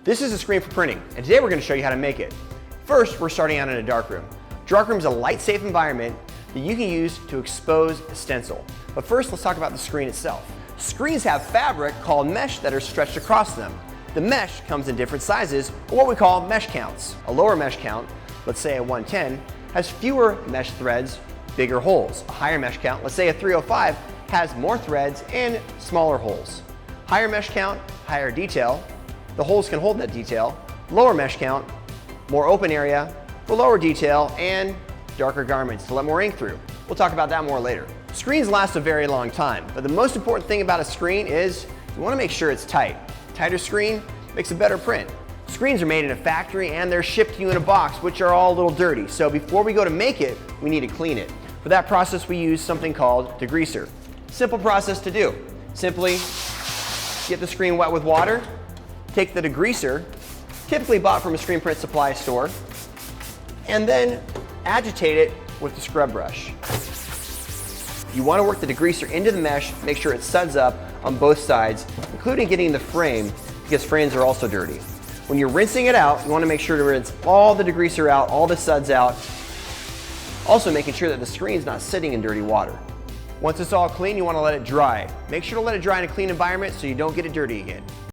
This is a screen for printing, and today we're going to show you how to make it. First, we're starting out in a darkroom. Darkroom is a light-safe environment that you can use to expose a stencil. But first, let's talk about the screen itself. Screens have fabric called mesh that are stretched across them. The mesh comes in different sizes, or what we call mesh counts. A lower mesh count, let's say a 110, has fewer mesh threads, bigger holes. A higher mesh count, let's say a 305, has more threads and smaller holes. Higher mesh count, higher detail. The holes can hold that detail. Lower mesh count, more open area for lower detail and darker garments to let more ink through. We'll talk about that more later. Screens last a very long time, but the most important thing about a screen is you want to make sure it's tight. Tighter screen makes a better print. Screens are made in a factory and they're shipped to you in a box, which are all a little dirty. So before we go to make it, we need to clean it. For that process, we use something called degreaser. Simple process to do. Simply get the screen wet with water, take the degreaser, typically bought from a screen print supply store, and then agitate it with the scrub brush. You want to work the degreaser into the mesh, make sure it suds up on both sides, including getting the frame, because frames are also dirty. When you're rinsing it out, you want to make sure to rinse all the degreaser out, all the suds out, also making sure that the screen's not sitting in dirty water. Once it's all clean, you want to let it dry. Make sure to let it dry in a clean environment so you don't get it dirty again.